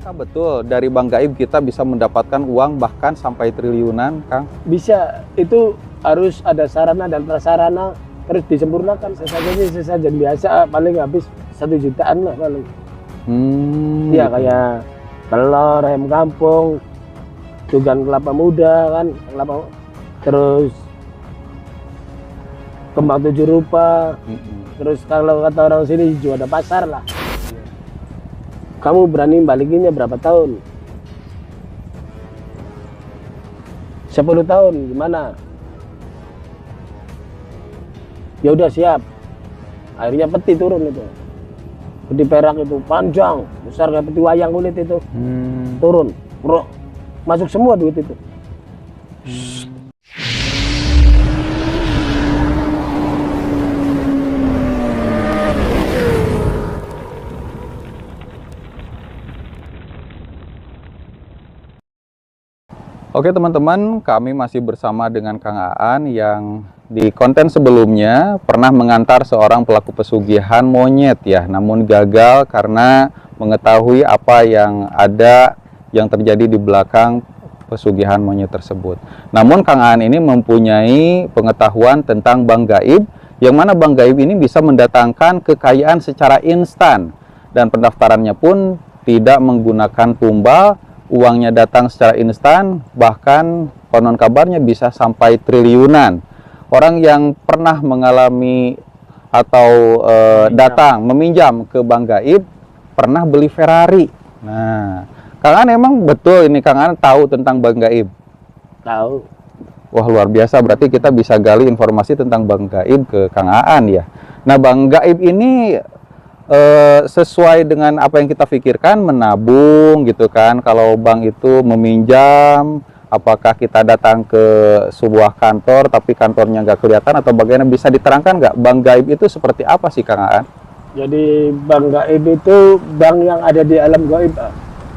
Apakah betul dari Bang Gaib kita bisa mendapatkan uang bahkan sampai triliunan, Kang? Bisa, itu harus ada sarana dan prasarana terus disempurnakan. Sesajen biasa paling habis 1 jutaan lah paling. Ya kayak telur, ayam kampung, tugan kelapa muda kan, terus kembang 7 rupa. Terus kalau kata orang sini juga ada pasar lah. Kamu berani balikinnya berapa tahun? 10 tahun, gimana? Ya udah siap. Akhirnya peti turun itu. Peti perak itu panjang, besar kayak peti wayang kulit itu. Turun, bro. Masuk semua duit itu. Oke teman-teman, kami masih bersama dengan Kang Aan yang di konten sebelumnya pernah mengantar seorang pelaku pesugihan monyet ya, namun gagal karena mengetahui apa yang ada yang terjadi di belakang pesugihan monyet tersebut. Namun Kang Aan ini mempunyai pengetahuan tentang Bank Gaib, yang mana Bank Gaib ini bisa mendatangkan kekayaan secara instan dan pendaftarannya pun tidak menggunakan tumbal. Uangnya datang secara instan, bahkan konon kabarnya bisa sampai triliunan. Orang yang pernah mengalami atau datang meminjam ke Bank Gaib pernah beli Ferrari. Nah, Kang Aan emang betul ini Kang Aan tahu tentang Bank Gaib? Tahu. Wah luar biasa, berarti kita bisa gali informasi tentang Bank Gaib ke Kang Aan ya. Nah, Bank Gaib ini sesuai dengan apa yang kita pikirkan, menabung gitu kan. Kalau bank itu meminjam, apakah kita datang ke sebuah kantor tapi kantornya nggak kelihatan atau bagaimana, bisa diterangkan nggak Bank Gaib itu seperti apa sih Kang Aan? Jadi Bank Gaib itu bank yang ada di alam gaib.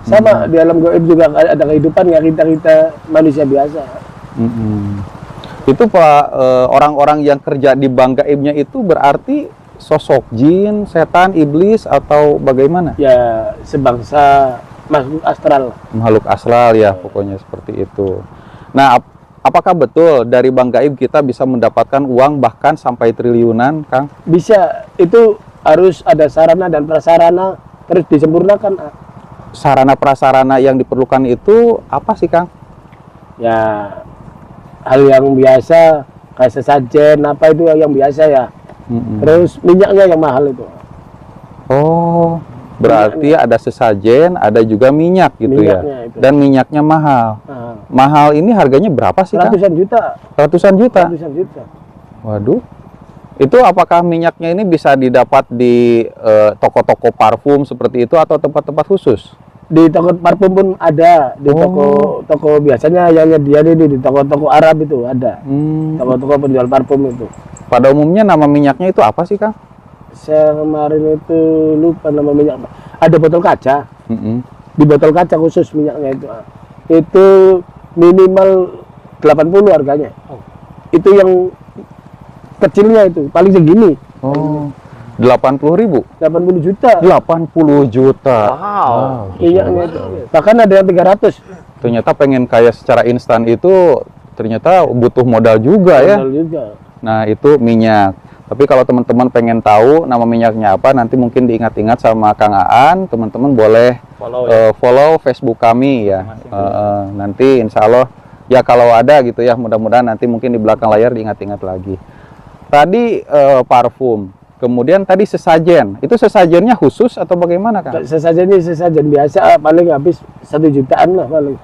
Sama di alam gaib juga ada kehidupan yang kita manusia biasa. Itu Pak, orang-orang yang kerja di Bank Gaibnya itu berarti sosok jin, setan, iblis atau bagaimana? Ya sebangsa makhluk astral. Makhluk astral ya, pokoknya seperti itu. Nah, apakah betul dari Bank Gaib kita bisa mendapatkan uang bahkan sampai triliunan, Kang? Bisa, itu harus ada sarana dan prasarana terus disempurnakan. Sarana prasarana yang diperlukan itu apa sih, Kang? Ya hal yang biasa kayak sesajen apa itu yang biasa ya. Terus minyaknya yang mahal itu. Oh, berarti minyaknya ada sesajen, ada juga minyak gitu minyaknya ya. Itu. Dan minyaknya mahal. Mahal ini harganya berapa sih, Kang? Ratusan juta. Ratusan juta. Ratusan juta. Waduh. Itu apakah minyaknya ini bisa didapat di toko-toko parfum seperti itu atau tempat-tempat khusus? Di toko parfum pun ada, di toko biasanya yang nyediain di toko-toko Arab itu ada. Toko-toko penjual parfum itu. Pada umumnya nama minyaknya itu apa sih, Kang? Saya kemarin itu lupa nama minyak. Ada botol kaca. Di botol kaca khusus minyaknya itu. Itu minimal 80 harganya. Itu yang kecilnya itu, paling segini. 80.000? 80 juta. 80 juta. Wow. Minyaknya itu. Bahkan ada yang 300. Ternyata pengen kaya secara instan itu ternyata butuh modal juga ya. Modal juga. Nah, itu minyak. Tapi kalau teman-teman pengen tahu nama minyaknya apa, nanti mungkin diingat-ingat sama Kang Aan, teman-teman boleh follow Facebook kami ya. Nanti insya Allah, ya kalau ada gitu ya, mudah-mudahan nanti mungkin di belakang layar diingat-ingat lagi. Tadi parfum, kemudian tadi sesajen. Itu sesajennya khusus atau bagaimana, Kang? Sesajennya sesajen biasa, paling habis 1 jutaan lah paling.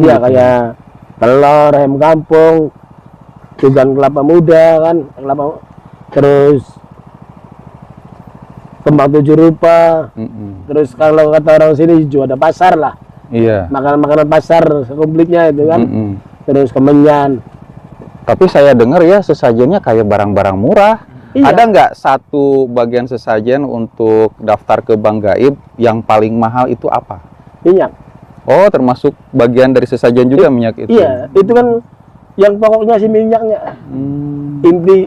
Ya kayak telur, ayam kampung, tugan kelapa muda kan, terus kembang 7 rupa. Terus kalau kata orang sini juga ada pasar lah. Iya. Makanan-makanan pasar komplitnya itu kan. Terus kemenyan. Tapi saya dengar ya sesajennya kayak barang-barang murah. Iya. Ada nggak satu bagian sesajen untuk daftar ke Bank Gaib yang paling mahal itu apa? Minyak. Oh, termasuk bagian dari sesajen juga minyak itu? Iya, itu kan yang pokoknya si minyaknya.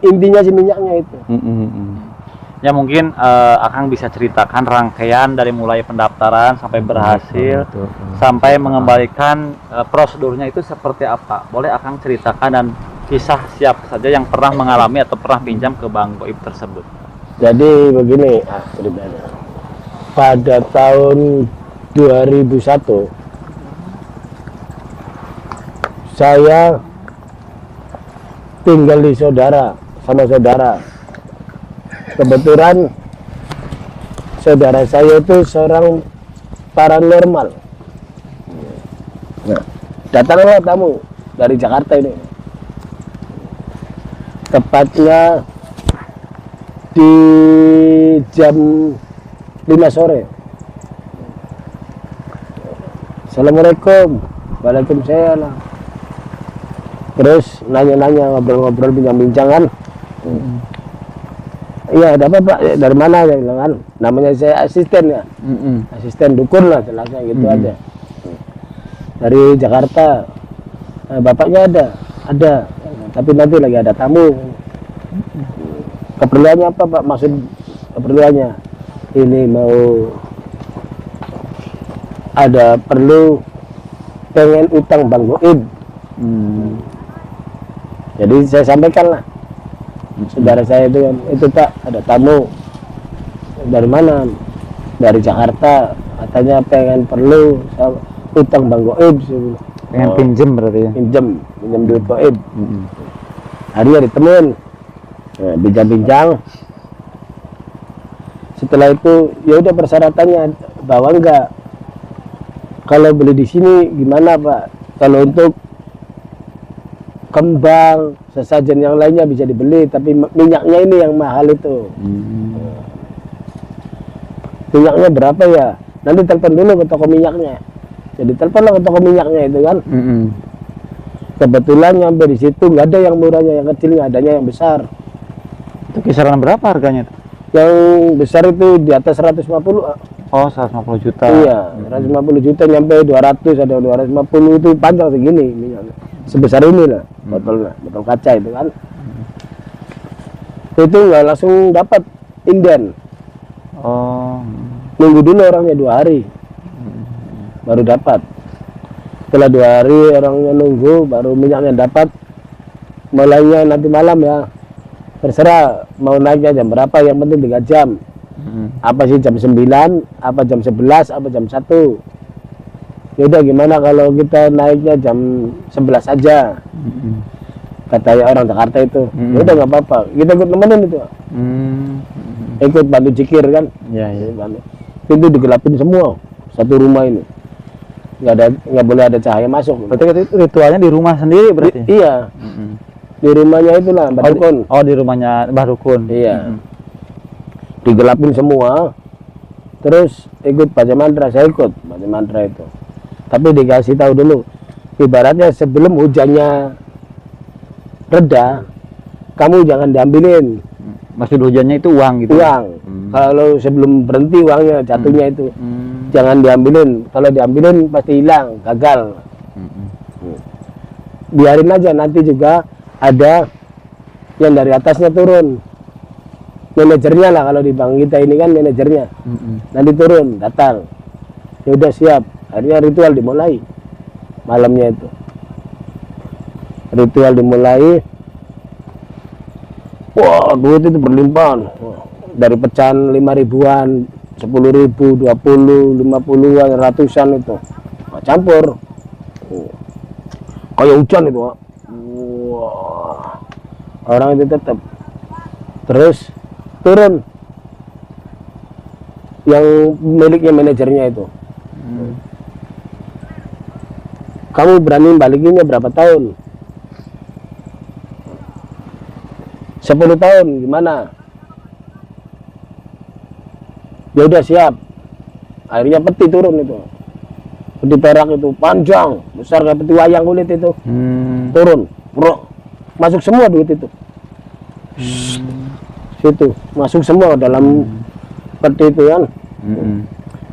Intinya si minyaknya itu. Ya mungkin Akang bisa ceritakan rangkaian dari mulai pendaftaran sampai berhasil sampai mengembalikan prosedurnya itu seperti apa. Boleh Akang ceritakan dan kisah siapa saja yang pernah mengalami atau pernah pinjam ke bank goib tersebut. Jadi begini ceritanya. Pada tahun 2001 saya tinggal di sama saudara. Kebetulan saudara saya itu seorang paranormal. Nah, datanglah tamu dari Jakarta ini. Tepatnya di jam 5 sore. Assalamualaikum. Waalaikumsalam. Terus nanya-nanya, ngobrol-ngobrol, bincang-bincang kan. Iya, ada apa Pak? Dari mana? Saya bilang kan. Namanya saya asisten ya. Asisten dukun lah, jelasnya gitu aja. Dari Jakarta. Bapaknya ada. Tapi nanti lagi ada tamu. Keperluannya apa Pak? Maksud keperluannya? Ini mau ada perlu pengen utang Bang Goib. Jadi saya sampaikan lah. Saudara saya itu Pak, ada tamu. Dari mana? Dari Jakarta. Katanya pengen perlu utang Bang Goib. Pengen pinjem berarti ya? Pinjem duit Goib. Harinya ditemuin. Nah, bincang-bincang. Setelah itu ya udah persyaratannya bawa enggak. Kalau beli di sini gimana Pak? Kalau untuk kembang, sesajen yang lainnya bisa dibeli, tapi minyaknya ini yang mahal itu. Minyaknya berapa ya? Nanti telepon dulu ke toko minyaknya. Jadi teleponlah ke toko minyaknya itu kan. Kebetulan nyampe di situ nggak ada yang murahnya, yang kecilnya adanya yang besar. Itu kisaran berapa harganya tuh? Yang besar itu di atas 150. Oh, 150 juta. Iya, 150 juta nyampe 200, ada 250 itu panjang segini minyaknya. Sebesar ini lah botolnya, botol kaca itu kan. Itu nggak langsung dapat inden. Oh. Nunggu dulu orangnya 2 hari. Baru dapat. Setelah 2 hari orangnya nunggu, baru minyaknya dapat. Mulainya nanti malam ya. Terserah mau naiknya jam berapa, yang penting 3 jam. Apa sih jam 9, apa jam 11, apa jam 1. Yaudah gimana kalau kita naiknya jam 11 aja. Katanya orang Jakarta itu. Yaudah nggak apa-apa, kita ikut nemenin itu. Ikut bantu zikir kan. Iya. Pintu digelapin semua, satu rumah ini. Nggak boleh ada cahaya masuk. Berarti itu ritualnya di rumah sendiri berarti? Iya. Di rumahnya itulah Mbah Dukun. Di rumahnya Mbah Dukun. Iya. Digelapin semua. Terus ikut baca mantra, saya ikut baca mantra itu. Tapi dikasih tahu dulu, ibaratnya sebelum hujannya reda, kamu jangan diambilin. Maksud hujannya itu uang gitu? Uang. Kalau sebelum berhenti uangnya jatuhnya itu, jangan diambilin. Kalau diambilin pasti hilang, gagal. Biarin aja, nanti juga ada yang dari atasnya turun. Manajernya lah, kalau di bank kita ini kan manajernya. Nanti turun, datang. Ya udah siap. Akhirnya ritual dimulai. Malamnya itu. Ritual dimulai. Wah, duit itu berlimpahan. Dari pecahan 5.000-an, 10.000, 20, 50-an, ratusan itu. Campur. Kayak hujan itu. Wah. Orang itu tetap. Terus turun yang miliknya manajernya itu. Kamu berani balikinnya berapa tahun? 10 tahun, gimana? Ya udah siap. Akhirnya peti turun itu. Peti perak itu panjang, besar kayak peti wayang kulit itu. Turun, bro. Masuk semua duit itu. Situ, masuk semua dalam peti itu kan.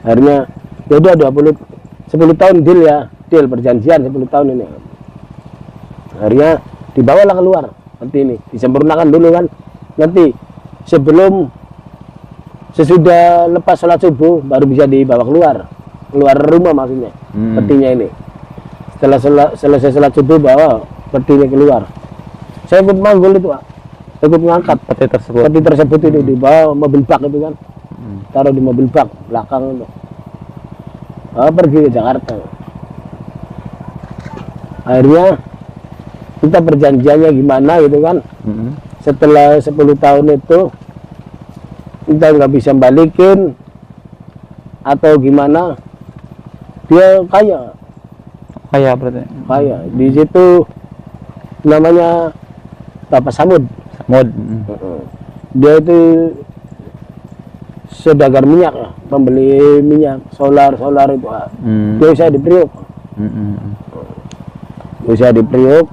Akhirnya ya udah 10 tahun deal ya. Deal perjanjian 10 tahun ini. Akhirnya dibawalah keluar peti ini, disempurnakan dulu kan. Nanti sebelum Sesudah lepas sholat subuh baru bisa dibawa keluar rumah maksudnya. Petinya ini. Setelah selesai sholat subuh bawa petinya keluar. Saya ikut manggul itu, Pak. Ikut ngangkat Peti tersebut. peti tersebut itu dibawa mobil bak itu kan. Taruh di mobil bak belakang itu. Pergi ke Jakarta. Akhirnya kita perjanjiannya gimana gitu kan. Setelah 10 tahun itu kita nggak bisa balikin atau gimana, dia kaya Berarti. di situ namanya Bapak Samud. Dia itu saudagar minyak ya, pembeli minyak solar itu. Dia usaha di Priok. Usaha di Priok.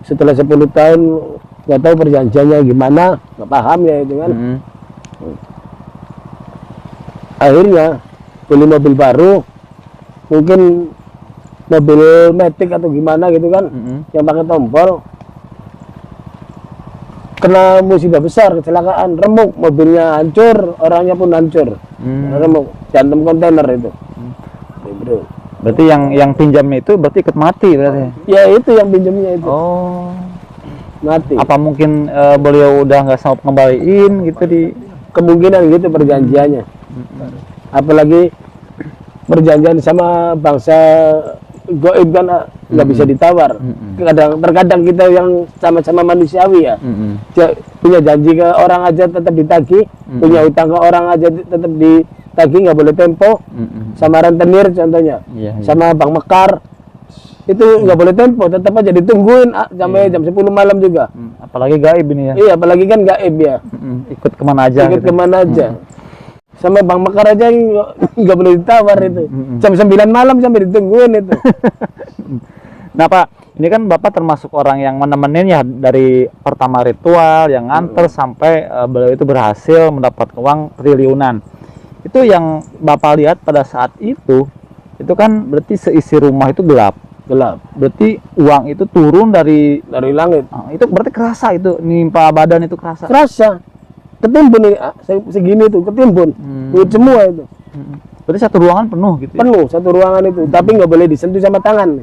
Setelah 10 tahun nggak tahu perjanjiannya gimana, nggak paham ya itu kan. Akhirnya beli mobil baru, mungkin mobil Matic atau gimana gitu kan, yang pakai tombol. Kena musibah besar, kecelakaan, remuk, mobilnya hancur, orangnya pun hancur. Remuk, jantung kontainer itu. Berarti yang pinjamnya itu berarti ikut mati berarti. Ya itu yang pinjamnya itu. Oh. Mati. Apa mungkin beliau udah nggak sanggup ngembaliin gitu di Kemungkinan gitu perjanjiannya. Apalagi perjanjian sama bangsa goib kan nggak bisa ditawar. Terkadang kita yang sama-sama manusiawi ya, punya janji ke orang aja tetap ditagih, punya utang ke orang aja tetap ditagih, nggak boleh tempo. Sama rentenir contohnya, sama Bang Mekar itu nggak boleh tempo, tetap aja ditungguin sampai jam 10 malam juga. apalagi gaib ini ya. Iya, apalagi kan gaib ya. Ikut kemana aja Ikut gitu. kemana aja. Sama Bang Mekar aja nggak boleh ditawar itu. Jam 9 malam sampai ditungguin itu. Nah Pak, ini kan Bapak termasuk orang yang menemenin ya dari pertama ritual yang nganter sampai beliau itu berhasil mendapat uang triliunan. Itu yang Bapak lihat pada saat itu kan berarti seisi rumah itu gelap. Berarti uang itu turun dari langit. Itu berarti kerasa itu nimpa badan itu kerasa. Kerasa. Ketimbun nih, segini tuh ketimbun. Duit semua itu. Berarti satu ruangan penuh gitu ya? Penuh satu ruangan itu, tapi nggak boleh disentuh sama tangan.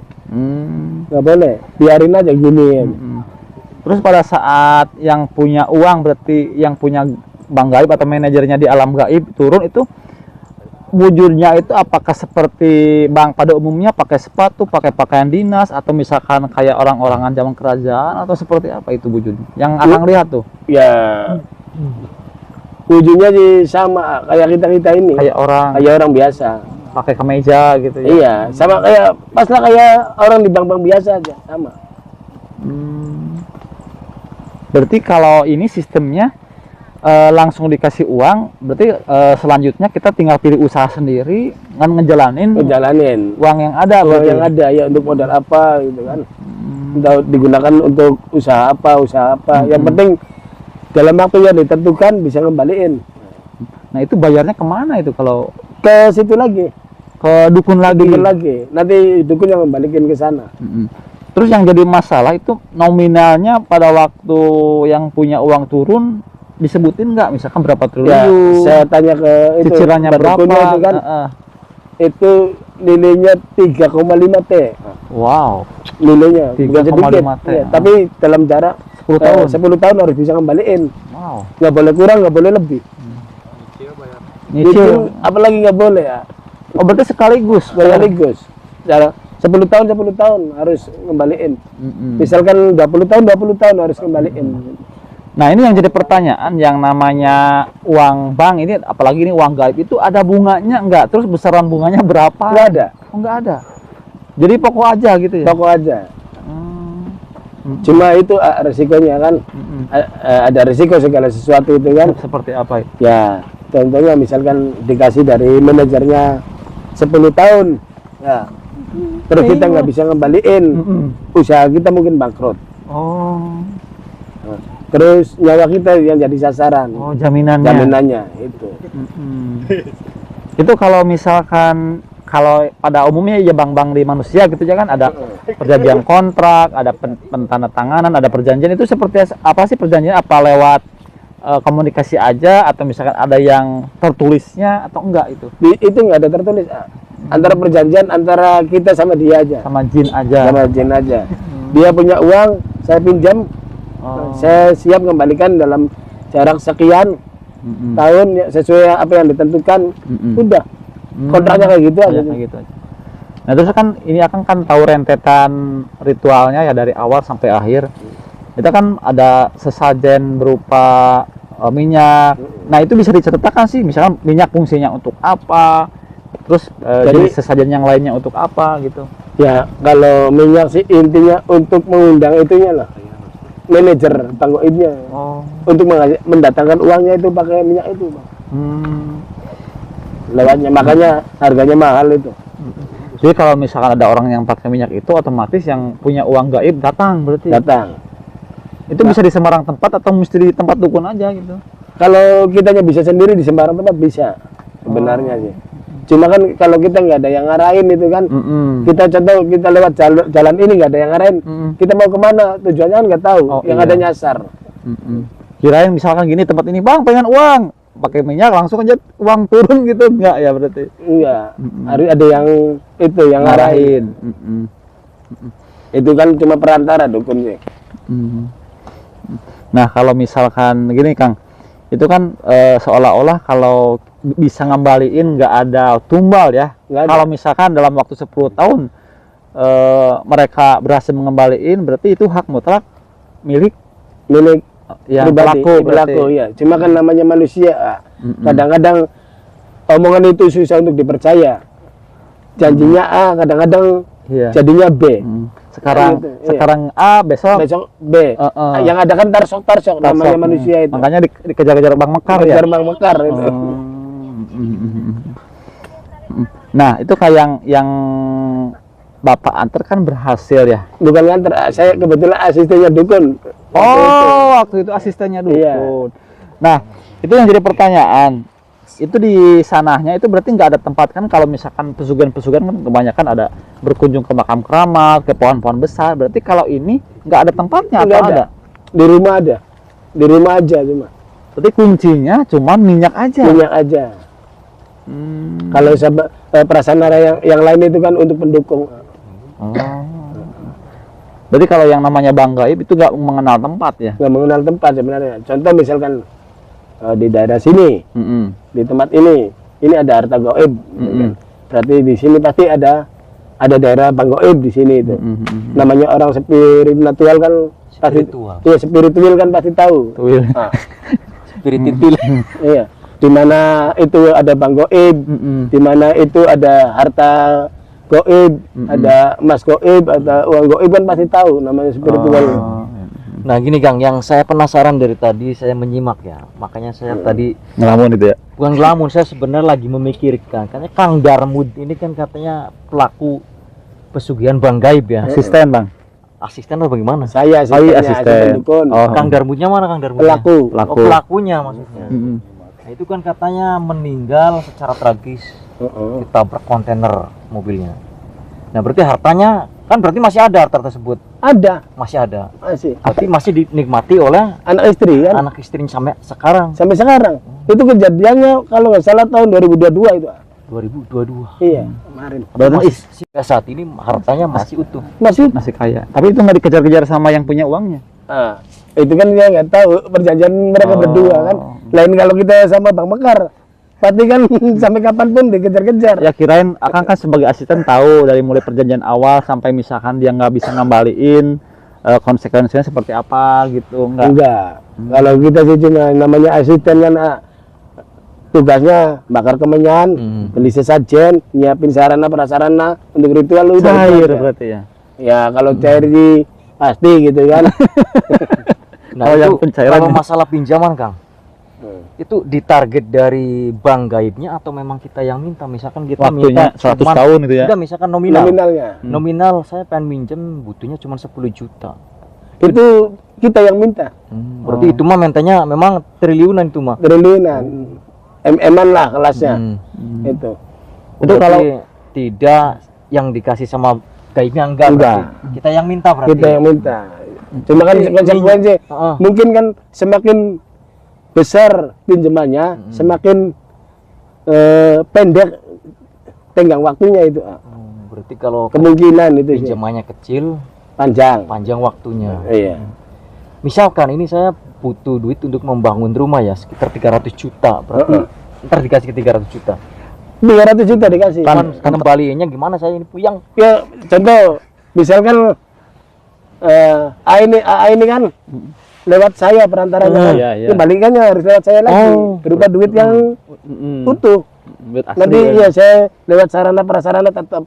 Nggak boleh, biarin aja gini ya. Terus pada saat yang punya uang, berarti yang punya bank gaib atau manajernya di alam gaib turun itu, wujudnya itu apakah seperti bank pada umumnya pakai sepatu, pakai pakaian dinas, atau misalkan kayak orang-orangan zaman kerajaan, atau seperti apa itu wujudnya? Yang Akang lihat tuh? Ya, wujudnya sih sama kayak kita ini. Kayak orang biasa. Pakai kemeja gitu ya? Iya, sama kayak paslah kayak orang di bank-bank biasa aja, sama. Berarti kalau ini sistemnya langsung dikasih uang, berarti selanjutnya kita tinggal pilih usaha sendiri, ngejalanin uang yang ada. Uang yang ada ya untuk modal apa gitu kan. Entah digunakan untuk usaha apa. Yang penting dalam waktu yang ditentukan bisa ngembaliin. Nah itu bayarnya kemana itu kalau? Ke situ lagi. Ke dukun lagi. Nanti dukun yang ngembalikin ke sana. Terus yang jadi masalah itu nominalnya pada waktu yang punya uang turun disebutin nggak? Misalkan berapa triliun? Ya, saya tanya ke itu. Cicilannya berapa? Itu kan, itu nilainya 3,5 T. Wow. Nilainya 3,5 T. Ya, tapi dalam jarak 10 tahun. 10 tahun harus bisa ngembaliin. Wow. Nggak boleh kurang, nggak boleh lebih. Nyicil. Apalagi nggak boleh ya. Oh berarti sekaligus. Jarak 10 tahun harus ngembaliin. Misalkan 20 tahun harus ngembaliin. Nah ini yang jadi pertanyaan, yang namanya uang bank ini, apalagi ini uang gaib itu ada bunganya enggak? Terus besaran bunganya berapa? Nggak ada. Oh nggak ada. Jadi pokok aja gitu ya? Pokok aja. Cuma itu resikonya kan. Ada resiko segala sesuatu itu kan. Seperti apa? Ya, contohnya misalkan dikasih dari manajernya 10 tahun. Ya. Terus kita nggak bisa ngembaliin. Usaha kita mungkin bangkrut. Oh. Terus nyawa kita yang jadi sasaran. Oh, jaminannya itu. Itu kalau misalkan, kalau pada umumnya ya bank-bank di manusia gitu ya kan, ada perjanjian kontrak, ada pentandatanganan, ada perjanjian. Itu seperti apa sih perjanjian? Apa lewat komunikasi aja atau misalkan ada yang tertulisnya atau enggak itu? Itu nggak ada tertulis. Antara perjanjian antara kita sama dia aja. Sama jin aja. Sama jin aja. Dia punya uang, saya pinjam, saya siap kembalikan dalam jarak sekian tahun ya, sesuai apa yang ditentukan. Udah. Kontraknya kayak gitu aja. Kayak gitu aja. Nah terus kan ini akan kan tahu rentetan ritualnya ya dari awal sampai akhir. Itu kan ada sesajen berupa minyak. Nah itu bisa diceritakan sih, misalkan minyak fungsinya untuk apa, terus jadi sesajen yang lainnya untuk apa gitu. Ya kalau minyak sih intinya untuk mengundang itunya lah, manajer tanggoibnya. Untuk mendatangkan uangnya itu pakai minyak itu, Bang. Lewatnya, makanya harganya mahal itu. Jadi kalau misalkan ada orang yang pakai minyak itu, otomatis yang punya uang gaib datang berarti. Datang. Itu bisa di sembarang tempat atau mesti di tempat dukun aja gitu? Kalau kitanya bisa sendiri di sembarang tempat bisa sebenarnya sih. Cuma kan kalau kita nggak ada yang ngarahin itu kan, kita contoh kita lewat jalan ini nggak ada yang ngarahin, kita mau kemana tujuannya kan nggak tahu, yang ada nyasar. Kirain misalkan gini tempat ini bang pengen uang, pakai minyak langsung aja uang turun gitu, enggak ya berarti? Enggak, harus ada yang itu yang ngarahin. Itu kan cuma perantara dukun sih. Nah kalau misalkan gini Kang, itu kan seolah-olah kalau bisa ngembaliin nggak ada tumbal ya. Kalau misalkan dalam waktu 10 tahun mereka berhasil mengembaliin, berarti itu hak mutlak milik ya, pelaku ya. Cuma kan namanya manusia, kadang-kadang omongan itu susah untuk dipercaya. Janjinya A, kadang-kadang jadinya B. Sekarang A, besok B. Yang ada kan tarsok namanya manusia itu. Makanya dikejar-kejar Bang Mekar ya. Kejar Bang Mekar itu. Nah, itu kayak yang Bapak antar kan berhasil ya? Bukan nganter, saya kebetulan asistennya dukun. Waktu itu asistennya dukun. Iya. Nah, itu yang jadi pertanyaan. Itu di sananya itu berarti nggak ada tempat kan, kalau misalkan pesugihan-pesugihan kan kebanyakan ada berkunjung ke makam keramat, ke pohon-pohon besar. Berarti kalau ini nggak ada tempatnya atau ada? Di rumah ada. Di rumah aja cuma. Berarti kuncinya cuma minyak aja. Minyak aja. Kalau prasarana yang lain itu kan untuk pendukung. Berarti kalau yang namanya Bang Gaib itu nggak mengenal tempat ya? Nggak mengenal tempat sebenarnya. Contoh misalkan di daerah sini, di tempat ini ada harta gaib. Berarti di sini pasti ada daerah Bang Gaib di sini itu. Namanya orang spiritual kan pasti. Iya, spiritual kan pasti tahu. Spiritual. Iya. Di mana itu ada Bang Gaib, di mana itu ada harta gaib, ada emas gaib, ada uang gaib kan pasti tahu namanya spiritual. Nah gini Kang, yang saya penasaran dari tadi saya menyimak ya, makanya saya tadi ngelamun itu ya? Bukan ngelamun, saya sebenarnya lagi memikirkan, karena Kang Darmud ini kan katanya pelaku pesugihan Bang Gaib ya. Asisten Bang? Asisten atau bagaimana? Saya asisten dukun. Kang Darmudnya mana Kang Darmudnya? Pelaku. Pelakunya maksudnya. Nah itu kan katanya meninggal secara tragis, ditabrak kontainer mobilnya. Nah berarti hartanya kan berarti masih ada harta tersebut? Ada. Masih ada. Tapi masih dinikmati oleh anak istri kan? Anak istrinya sampai sekarang. Sampai sekarang. Itu kejadiannya kalau nggak salah tahun 2022 itu. 2022. Iya, kemarin. Berarti saat ini hartanya masih utuh. Masih kaya. Tapi itu nggak dikejar-kejar sama yang punya uangnya. Itu kan dia nggak tahu perjanjian mereka berdua kan. Lain kalau kita sama Bang Mekar, pasti kan sampai kapanpun dikejar-kejar. Ya kirain Akang kan sebagai asisten tahu dari mulai perjanjian awal sampai misalkan dia nggak bisa ngembaliin, konsekuensinya seperti apa gitu. Enggak. Kalau kita sih cuma namanya asisten kan, tugasnya bakar kemenyan, beli sesajen, nyiapin sarana prasarana untuk ritual udah cair berarti ya. Ya kalau cair di pasti gitu kan. Nah, itu kalau masalah pinjaman Kang, itu ditarget dari bank gaibnya atau memang kita yang minta? Misalkan kita waktunya minta 100 tahun itu ya? Enggak, misalkan nominal saya pengen minjem butuhnya cuma 10 juta. Itu kita yang minta. Berarti itu mah mentanya memang triliunan itu mah. Triliunan. MM-an lah kelasnya. Itu kalau tidak yang dikasih sama gaibnya enggak. Kita yang minta berarti. Kita yang minta. Cuma kan konsekuensi mungkin kan semakin besar pinjamannya, semakin pendek tenggang waktunya itu. Berarti kalau Kemungkinan itu sih. pinjamannya kecil, Panjang. panjang waktunya. Iya. Misalkan ini saya butuh duit untuk membangun rumah ya sekitar 300 juta. Berarti ntar dikasih ke 300 juta. 300 juta dikasih. Kan kembaliannya gimana, saya ini puyang. Ya, contoh, misalkan ini kan lewat saya perantaranya kan. Iya. Kembalikannya harus lewat saya lagi. Berupa duit yang utuh. Duit asli Nanti ya. ya saya lewat sarana prasarana tetap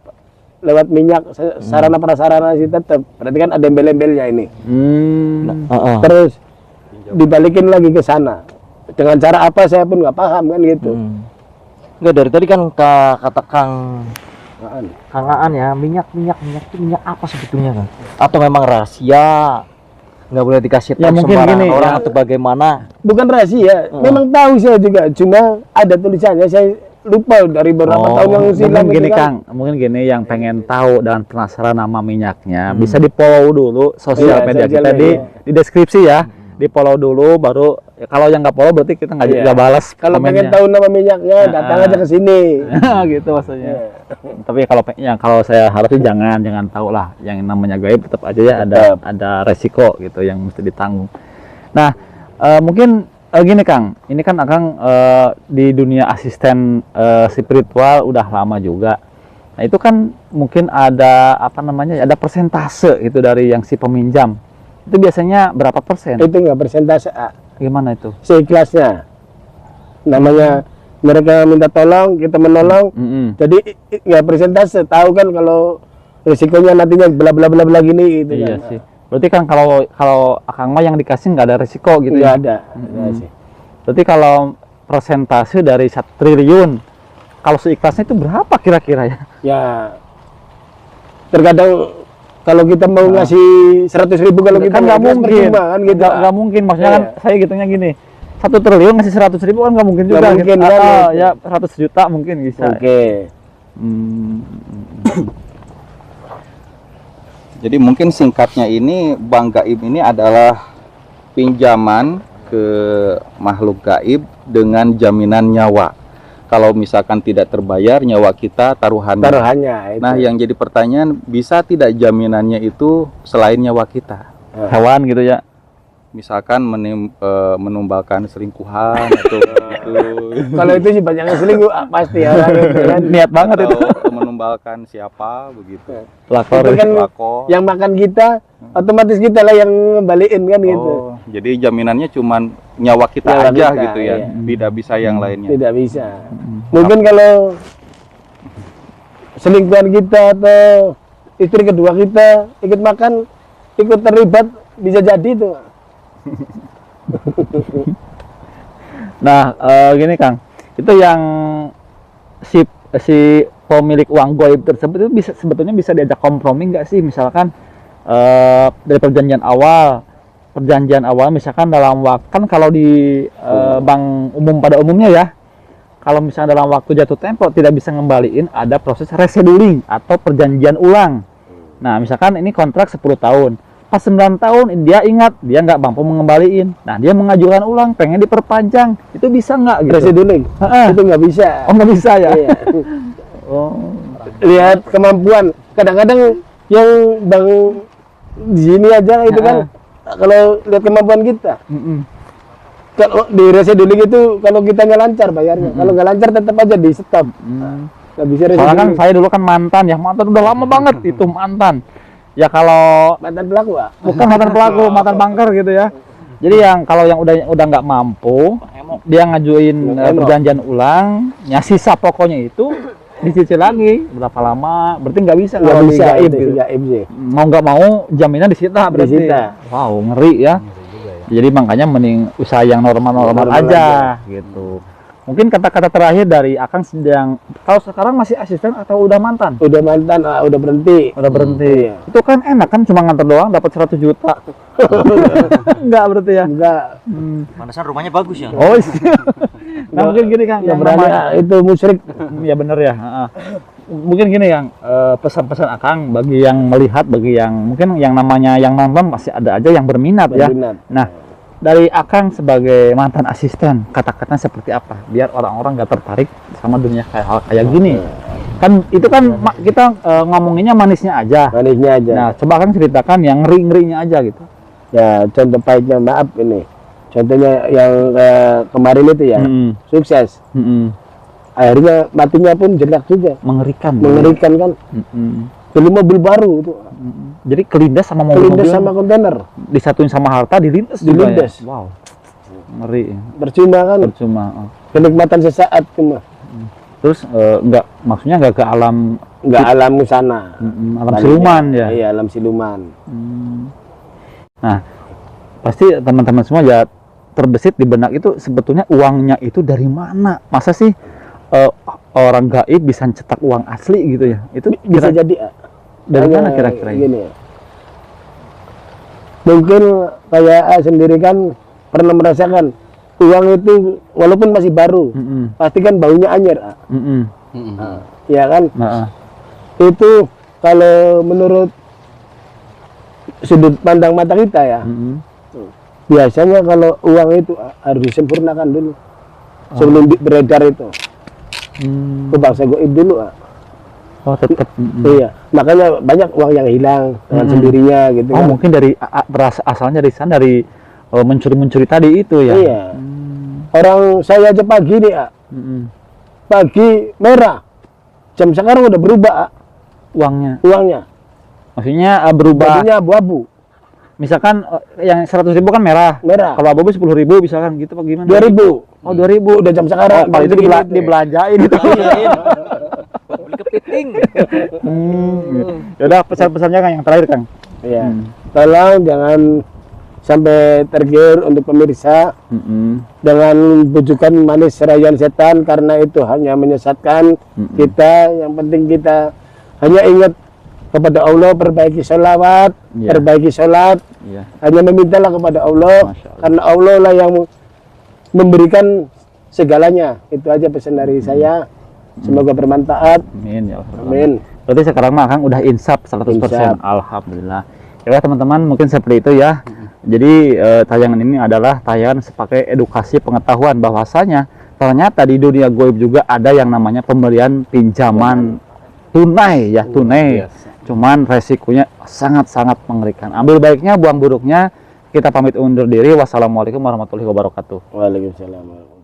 lewat minyak sarana prasarana sih tetap. Berarti kan ada embel-embelnya ini. Terus dibalikin lagi ke sana. Dengan cara apa saya pun nggak paham kan gitu. Enggak, dari tadi kan kata Kang Aan ya, minyak itu minyak apa sebetulnya kan? Atau memang rahasia? Nggak boleh dikasih Ya, tahu mungkin sembarangan gini, orang ya. atau bagaimana? Bukan rahasia, memang tahu saya juga, cuma ada tulisannya saya lupa dari beberapa tahun yang silam. Mungkin gini itu kan. Kang, mungkin gini yang pengen tahu dan penasaran nama minyaknya, bisa di follow dulu sosial Iya, media sosial kita media. di deskripsi ya, di follow dulu, baru ya, kalau yang nggak follow berarti kita nggak Iya. balas Kalau pengen komennya. tahu nama minyaknya, datang aja ke sini. Gitu maksudnya. Tapi kalau saya harap sih jangan tahu lah, yang namanya gaib tetap aja ya ada resiko gitu yang mesti ditanggung. Nah, mungkin gini Kang, ini kan Akang di dunia asisten spiritual udah lama juga. Nah itu kan mungkin ada ada persentase itu dari yang si peminjam. Itu biasanya berapa persen? Itu nggak persentase, Gimana itu? seikhlasnya. Namanya mereka minta tolong, kita menolong. Jadi nggak persentase. Tahu kan kalau risikonya nantinya bla bla bla bla gini gitu. Iya kan. sih. Berarti kan kalau Akang mah yang dikasih nggak ada risiko gitu Nggak ya? ada. Nggak sih. Berarti kalau persentase dari 1 triliun, kalau seikhlasnya itu berapa kira-kira ya? Ya terkadang kalau kita mau ngasih 100.000 kalau kita Kan nggak ikhlas mungkin, percuma kan gitu. nggak mungkin. Maksudnya kan Iya. saya hitungnya gini, 1 triliun ngasih 100.000 kan nggak mungkin juga. Nggak mungkin, gitu. kan? Ya 100 juta mungkin bisa. Oke. Jadi mungkin singkatnya ini Bang Gaib ini adalah pinjaman ke makhluk gaib dengan jaminan nyawa. Kalau misalkan tidak terbayar nyawa kita taruhannya. Taruhannya itu. Nah, yang jadi pertanyaan, bisa tidak jaminannya itu selain nyawa kita? Hewan gitu ya. Misalkan menumbalkan selingkuhan atau gitu. Kalau itu sih banyak yang selingkuh pasti ya orang itu kan. Niat banget itu. Atau menumbalkan siapa begitu. Pelakor, Itu kan pelakor. yang makan kita otomatis kita lah yang ngembaliin kan gitu. Oh, jadi jaminannya cuman nyawa kita Nyawa aja kita, gitu ya. iya. Tidak bisa yang lainnya. Tidak bisa. Mungkin kalau selingkuhan kita atau istri kedua kita ikut makan, ikut terlibat, bisa jadi itu. Nah, gini Kang, itu yang si pemilik uang gaib tersebut itu sebetulnya bisa diajak kompromi nggak sih? Misalkan dari perjanjian awal misalkan dalam waktu, kan kalau di bank umum pada umumnya ya, kalau misalnya dalam waktu jatuh tempo tidak bisa ngembaliin, ada proses rescheduling atau perjanjian ulang. Nah, misalkan ini kontrak 10 tahun. Pas 9 tahun dia ingat dia nggak mampu mengembaliin. Nah, dia mengajukan ulang, pengen diperpanjang. Itu bisa nggak gitu? Rescheduling. Itu nggak bisa. Oh, nggak bisa ya? Iya. Oh. Lihat kemampuan. Kadang-kadang yang bang di sini aja itu kan kalau lihat kemampuan kita. Kalau di rescheduling itu kalau kita nggak lancar bayarnya, kalau nggak lancar tetap aja di stop. Nggak bisa Soalnya kan rescheduling. saya dulu kan mantan udah lama banget itu mantan. Ya kalau Mantan pelaku, bukan mantan pelaku, mantan banker gitu ya. Jadi yang kalau yang udah nggak mampu, dia ngajuin perjanjian ulang, ya sisa pokoknya itu dicicil lagi berapa lama, berarti nggak bisa nggak kalau bisa di gaib itu, gitu. gaib sih. Mau nggak mau jaminan disita berarti. Disita. Wow, ngeri ya. Jadi makanya mending usaha yang normal-normal Normal aja gitu. Mungkin kata-kata terakhir dari Akang sedang, kalau sekarang masih asisten atau udah mantan? Udah mantan, udah berhenti. Udah berhenti. Itu kan enak kan, cuma nganter doang dapat 100 juta. Enggak berarti ya? Enggak. Pantesan rumahnya bagus ya. Oh iya. Nah mungkin gini Kang, yang berani namanya itu musyrik. ya bener ya. Mungkin gini Kang, pesan-pesan Akang bagi yang melihat, bagi yang mungkin yang namanya yang nonton masih ada aja yang berminat ya. Berminat. Nah, dari Akang sebagai mantan asisten, kata-katanya seperti apa biar orang-orang nggak tertarik sama dunia kayak gini? Kan itu kan kita ngomonginnya manisnya aja. Manisnya aja. Nah, coba Akang ceritakan yang ngeri-ngerinya aja gitu. Ya contoh pahitnya, maaf ini. Contohnya yang kemarin itu ya, sukses. Akhirnya matinya pun jelek juga. Mengerikan. Mengerikan kan. Beli mobil baru itu. Jadi kelindas sama mobil-mobil. Kelindas sama kontainer. Disatuin sama harta, dilindas juga ya? Dilindas. Wow. Ngeri. Percuma kan. Percuma. Oh. Kenikmatan sesaat cuma. Terus maksudnya nggak ke alam, Nggak alam sana. alam siluman ya. Iya, alam siluman. Nah, pasti teman-teman semua ya terbesit di benak itu sebetulnya uangnya itu dari mana? Masa sih orang gaib bisa cetak uang asli gitu ya? Itu Bisa jadi dari hanya mana kira-kira? gini ya. Mungkin kayak sendiri kan pernah merasakan uang itu walaupun masih baru, pasti kan baunya anyir. Ya kan? Itu kalau menurut sudut pandang mata kita ya, biasanya kalau uang itu harus disempurnakan dulu sebelum beredar itu. Ke bangsa goib dulu. Oh, tetap. Iya, makanya banyak uang yang hilang dengan sendirinya gitu. Oh, kan. mungkin dari asalnya dari sana dari mencuri-mencuri tadi itu ya. Iya. Orang saya aja pagi nih, pagi merah. Jam sekarang udah berubah, uangnya. Maksudnya berubah. Jadinya abu-abu. Misalkan yang 100.000 kan merah. Merah. Kalau abu-abu 10.000 misalkan gitu apa gimana? 2.000. Oh, 2.000 Udah jam sekarang. kalau itu dibelanjain itu. Beli kepiting. Yaudah pesan-pesannya Kang yang terakhir Kang. Iya. Tolong jangan sampai tergiur untuk pemirsa dengan bujukan manis rayuan setan, karena itu hanya menyesatkan kita. Yang penting kita hanya ingat kepada Allah, perbaiki sholawat, perbaiki sholat, hanya memintalah kepada Allah, karena Allah lah yang memberikan segalanya. Itu aja pesan dari saya. Semoga bermanfaat. Amin ya Allah. Amin. Berarti sekarang mah Kang udah insaf 100%. Insaf. Alhamdulillah. Ya teman-teman, mungkin seperti itu ya. Jadi tayangan ini adalah tayangan sebagai edukasi pengetahuan bahwasanya ternyata di dunia goib juga ada yang namanya pemberian pinjaman tunai ya, tunai. Cuman resikonya sangat-sangat mengerikan. Ambil baiknya, buang buruknya. Kita pamit undur diri. Wassalamualaikum warahmatullahi wabarakatuh. Waalaikumsalam.